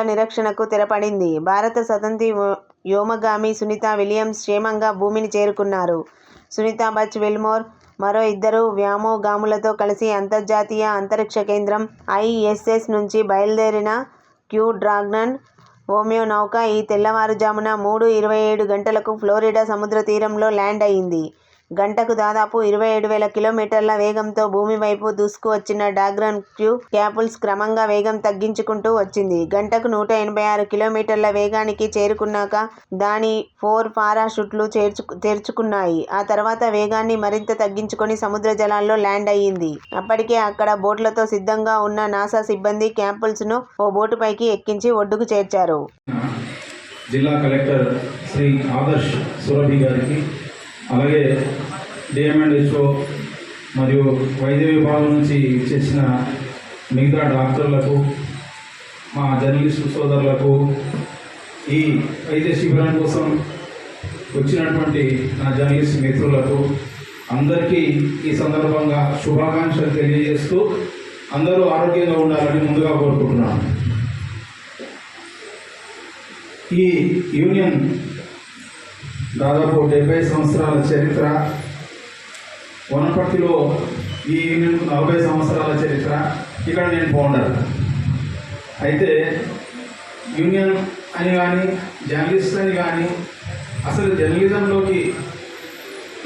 నిరీక్షణకు తెరపడింది. భారత స్వతంత్ర వ్యోమగామి సునీత విలియమ్స్ క్షేమంగా భూమిని చేరుకున్నారు. సునీత బచ్ విల్మోర్ మరో 2 వ్యోమగాములతో కలిసి అంతర్జాతీయ అంతరిక్ష కేంద్రం ISS నుంచి బయలుదేరిన క్రూ డ్రాగన్ వ్యోమనౌక ఈ తెల్లవారుజామున 3:27 గంటలకు ఫ్లోరిడా సముద్ర తీరంలో ల్యాండ్ అయింది. గంటకు దాదాపు 27,000 కిలోమీటర్ల వేగంతో భూమి వైపు దూసుకువచ్చిన డ్రాగన్ క్రూ క్యాప్సూల్ క్రమంగా వేగం తగ్గించుకుంటూ వచ్చింది. గంటకు 186 కిలోమీటర్ల వేగానికి చేరుకున్నాక దాని 4 పారాషూట్లు తెరుచుకున్నాయి. ఆ తర్వాత వేగాన్ని మరింత తగ్గించుకొని సముద్ర జలాల్లో ల్యాండ్ అయ్యింది. అప్పటికే అక్కడ బోట్లతో సిద్ధంగా ఉన్న నాసా సిబ్బంది క్యాప్సూల్ను ఓ బోటుపైకి ఎక్కించి ఒడ్డుకు చేర్చారు. జిల్లా కలెక్టర్ శ్రీ ఆదర్శ్ సురభి గారికి, అలాగే DMHO మరియు వైద్య విభాగం నుంచి చేసిన మిగతా డాక్టర్లకు, మా జర్నలిస్టు సోదరులకు, ఈ వైద్య శిబిరం కోసం వచ్చినటువంటి నా జర్నలిస్ట్ మిత్రులకు అందరికీ ఈ సందర్భంగా శుభాకాంక్షలు తెలియజేస్తూ అందరూ ఆరోగ్యంగా ఉండాలని ముందుగా కోరుకుంటున్నాను. ఈ యూనియన్ దాదాపు 70 సంవత్సరాల చరిత్ర. వనపర్తిలో ఈ యూనియన్కు 40 సంవత్సరాల చరిత్ర. ఇక్కడ నేను ఫౌండర్. అయితే యూనియన్ అని కానీ, జర్నలిస్ట్ అని కానీ, అసలు జర్నలిజంలోకి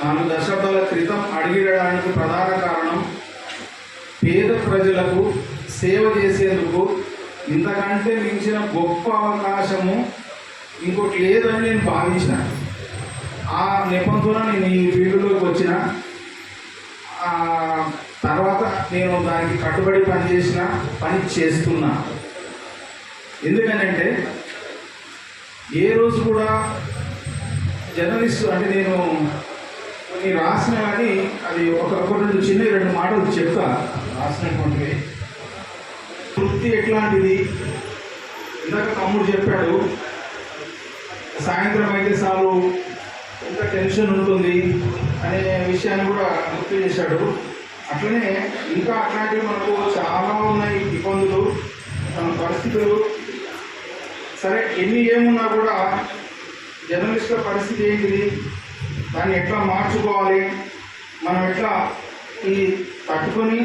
4 దశాబ్దాల క్రితం అడిగిడడానికి ప్రధాన కారణం పేద ప్రజలకు సేవ చేసేందుకు ఇంతకంటే మించిన గొప్ప అవకాశము ఇంకోటి లేదని నేను భావించిన. ఆ నెపంతో నేను ఈ ఫీల్డ్లోకి వచ్చిన. తర్వాత నేను దానికి కట్టుబడి పని చేస్తున్నా. ఎందుకనంటే ఏ రోజు కూడా జర్నలిస్టు అంటే నేను కొన్ని రాసిన కానీ అది ఒకటి చిన్న 2 మాటలు చెప్తా. రాసినటువంటివి వృత్తి ఎట్లాంటిది ఇందాక తమ్ముడు చెప్పాడు. సాయంత్రం అయితే చాలు ఎంత టెన్షన్ ఉంటుంది అనే విషయాన్ని కూడా గుర్తు చేశాడు. అట్లనే ఇంకా అట్లాంటివి మనకు చాలా ఉన్నాయి ఇబ్బందులు, పరిస్థితులు. సరే ఎన్ని ఏమున్నా కూడా జర్నలిస్టుల పరిస్థితి ఏంటిది, దాన్ని ఎట్లా మార్చుకోవాలి, మనం ఎట్లా ఈ తట్టుకొని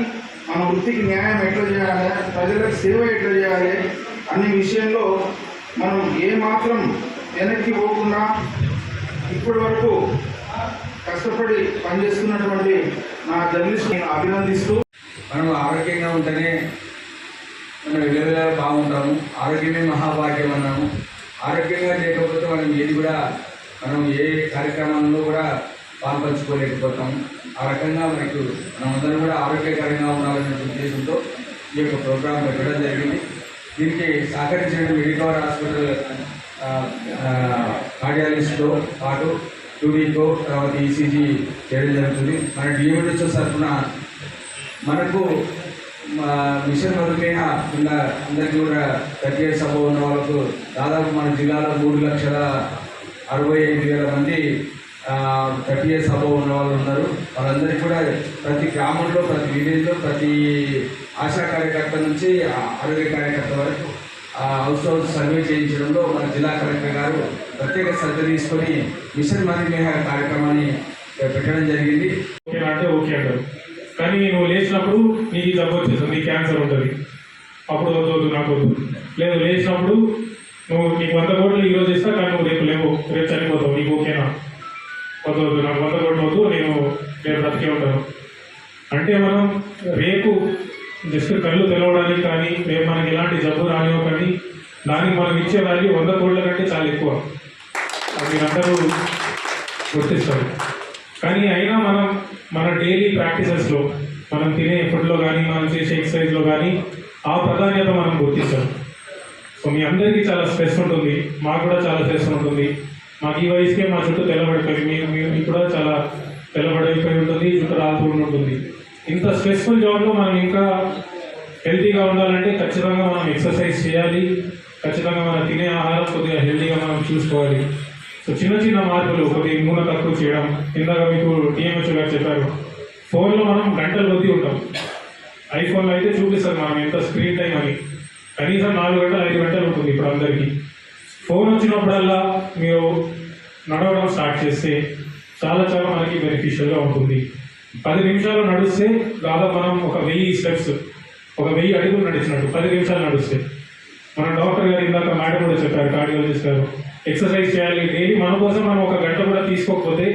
మన వృత్తికి న్యాయం ఎట్లా చేయాలి, ప్రజలకు సేవ ఎట్లా చేయాలి అనే విషయంలో మనం ఏమాత్రం వెనక్కి పోకుండా ఇప్పటి వరకు కష్టపడి పనిచేస్తున్నటువంటి నా జర్నలిస్ట్ని అభినందిస్తూ, మనం ఆరోగ్యంగా ఉంటేనే మనం విలువలు బాగుంటాము. ఆరోగ్యమే మహాభాగ్యం అన్నాము. ఆరోగ్యంగా లేకపోతే మనం ఏ కార్యక్రమంలో కూడా పాల్పంచుకోలేకపోతాము. ఆ రకంగా మనమందరం కూడా ఆరోగ్యకరంగా ఉండాలనే ఉద్దేశంతో ఈ యొక్క ప్రోగ్రాం పెట్టడం జరిగింది. దీనికి సహకరించిన మెడికవర్ హాస్పిటల్ కార్డియాలజిస్ట్తో పాటు టూడీతో తర్వాత ECG చేయడం జరుగుతుంది. మన DMHO తరఫున మనకు మిషన్ మధుమేహ ఉన్న అందరికీ కూడా 38 సభ ఉన్న వాళ్ళకు దాదాపు మన జిల్లాలో 3,65,000 మంది 38 సభ ఉన్న వాళ్ళు ఉన్నారు. వాళ్ళందరికీ కూడా ప్రతి గ్రామంలో, ప్రతి విలేజ్లో, ప్రతి ఆశా కార్యకర్త నుంచి ఆరోగ్య కార్యకర్త వరకు హౌస్ సర్వే చేయించడంలో మన జిల్లా కలెక్టర్ గారు ప్రత్యేక శ్రద్ధ తీసుకొని మిషన్ మధుమేహ కార్యక్రమాన్ని పెట్టడం జరిగింది. ఓకే అంటే ఓకే అంటారు, కానీ నువ్వు లేచినప్పుడు నీకు జబ్బు వచ్చేస్తుంది, నీకు క్యాన్సర్ ఉంటుంది, అప్పుడు వద్దు నాకు వద్దు. లేదు లేచినప్పుడు నీకు 100 కోట్లు ఈరోజు ఇస్తా, కానీ నువ్వు రేపు చనిపోతావు, నీకు ఓకేనా? వద్దు నాకు 100 కోట్లు వద్దు, నేను బ్రతికే ఉంటాను అంటే మనం రేపు జస్ట్ కళ్ళు తెలవడానికి కానీ, రేపు మనకి ఎలాంటి జబ్బు రానివో కానీ దానికి మనం ఇచ్చే వాల్యూ 100 కోట్ల కంటే చాలా ఎక్కువ. అది మీరందరూ గుర్తిస్తారు. కానీ అయినా మనం మన డైలీ ప్రాక్టీసెస్లో, మనం తినే ఫుడ్లో కానీ, మనం చేసే ఎక్సర్సైజ్లో కానీ ఆ ప్రాధాన్యత మనం గుర్తిస్తాం. సో మీ అందరికీ చాలా స్ట్రెస్ ఉంటుంది, మాకు కూడా చాలా స్ట్రెస్ ఉంటుంది. మాకు ఈ వయసుకే మా చుట్టూ తెల్లబడిపోయింది, మీకు కూడా చాలా తెల్లబడిపోయి ఉంటుంది, చుట్టూ రాలుతూ ఉంటుంది. ఇంత స్ట్రెస్ఫుల్ జాబ్లో మనం ఇంకా హెల్తీగా ఉండాలంటే ఖచ్చితంగా మనం ఎక్సర్సైజ్ చేయాలి, ఖచ్చితంగా మనం తినే ఆహారం కొద్దిగా హెల్తీగా మనం చూసుకోవాలి. సో చిన్న చిన్న మార్పులు, కొద్దిగా నూనె తక్కువ చేయడం. ఇందాక మీకు DMHO గారు చెప్పారు, ఫోన్లో మనం గంటల కొద్దీ ఉంటాం. ఐఫోన్లో అయితే చూపిస్తారు మనం ఎంత స్క్రీన్ టైం అని, కనీసం 4 గంటలు 5 గంటలు ఉంటుంది ఇప్పుడు అందరికీ. ఫోన్ వచ్చినప్పుడల్లా మీరు నడవడం స్టార్ట్ చేస్తే చాలా మనకి బెనిఫిషియల్గా ఉంటుంది. 10 నిమిషాలు నడిస్తే దాదాపు మనం ఒక 1000 స్టెప్స్, ఒక 1000 అడుగులు నడిచినట్టు 10 నిమిషాలు నడిస్తే. మన డాక్టర్ గారు ఇందాక మేడం కూడా చెప్పారు, కార్డియాలజిస్ట్ గారు, ఎక్సర్సైజ్ చేయాలి డైలీ. మన కోసం మనం 1 గంట కూడా తీసుకోకపోతే